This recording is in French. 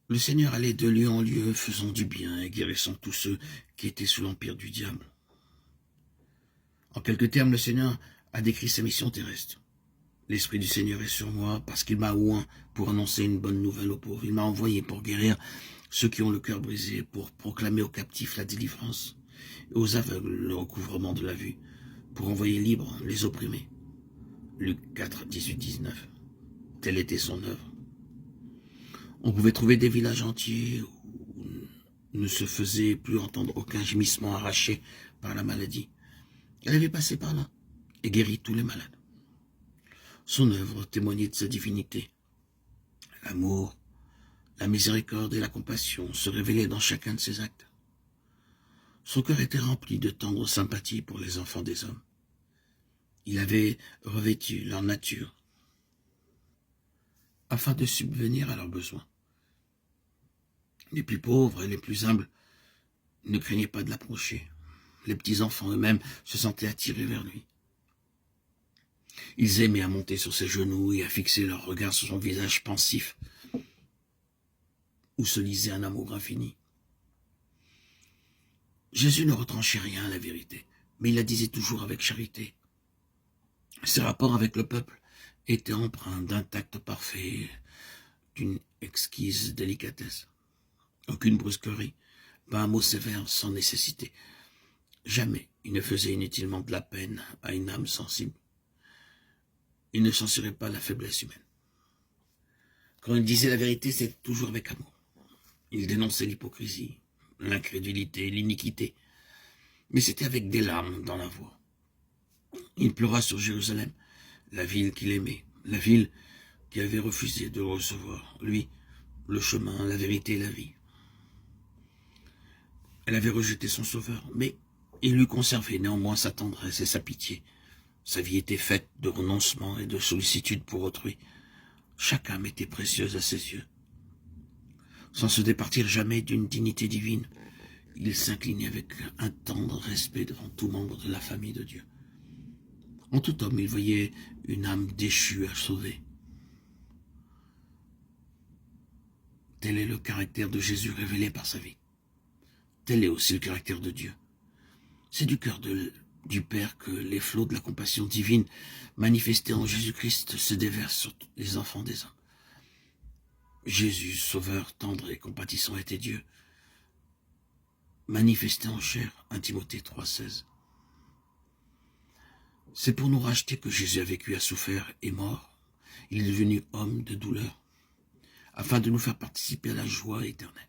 Le Seigneur allait de lieu en lieu, faisant du bien et guérissant tous ceux qui étaient sous l'empire du diable. En quelques termes, le Seigneur a décrit sa mission terrestre. L'Esprit du Seigneur est sur moi parce qu'il m'a oint pour annoncer une bonne nouvelle aux pauvres. Il m'a envoyé pour guérir ceux qui ont le cœur brisé, pour proclamer aux captifs la délivrance, et aux aveugles le recouvrement de la vue, pour envoyer libres les opprimés. Luc 4, 18, 19. Telle était son œuvre. On pouvait trouver des villages entiers où ne se faisait plus entendre aucun gémissement arraché par la maladie. Elle avait passé par là et guéri tous les malades. Son œuvre témoignait de sa divinité. L'amour, la miséricorde et la compassion se révélaient dans chacun de ses actes. Son cœur était rempli de tendre sympathie pour les enfants des hommes. Il avait revêtu leur nature afin de subvenir à leurs besoins. Les plus pauvres et les plus humbles ne craignaient pas de l'approcher. Les petits-enfants eux-mêmes se sentaient attirés vers lui. Ils aimaient à monter sur ses genoux et à fixer leur regard sur son visage pensif, où se lisait un amour infini. Jésus ne retranchait rien à la vérité, mais il la disait toujours avec charité. Ses rapports avec le peuple étaient empreints d'un tact parfait, d'une exquise délicatesse. Aucune brusquerie, pas un mot sévère sans nécessité. Jamais il ne faisait inutilement de la peine à une âme sensible. Il ne censurait pas la faiblesse humaine. Quand il disait la vérité, c'était toujours avec amour. Il dénonçait l'hypocrisie, l'incrédulité, l'iniquité, mais c'était avec des larmes dans la voix. Il pleura sur Jérusalem, la ville qu'il aimait, la ville qui avait refusé de le recevoir, lui, le chemin, la vérité et la vie. Elle avait rejeté son sauveur, mais il lui conservait néanmoins sa tendresse et sa pitié. Sa vie était faite de renoncement et de sollicitude pour autrui. Chaque âme était précieuse à ses yeux. Sans se départir jamais d'une dignité divine, il s'inclinait avec un tendre respect devant tout membre de la famille de Dieu. En tout homme, il voyait une âme déchue à sauver. Tel est le caractère de Jésus révélé par sa vie. Tel est aussi le caractère de Dieu. C'est du cœur du Père que les flots de la compassion divine manifestés en Jésus-Christ se déversent sur les enfants des hommes. Jésus, sauveur, tendre et compatissant, était Dieu, manifesté en chair, 1 Timothée 3,16. C'est pour nous racheter que Jésus a vécu, a souffert et mort. Il est devenu homme de douleur, afin de nous faire participer à la joie éternelle.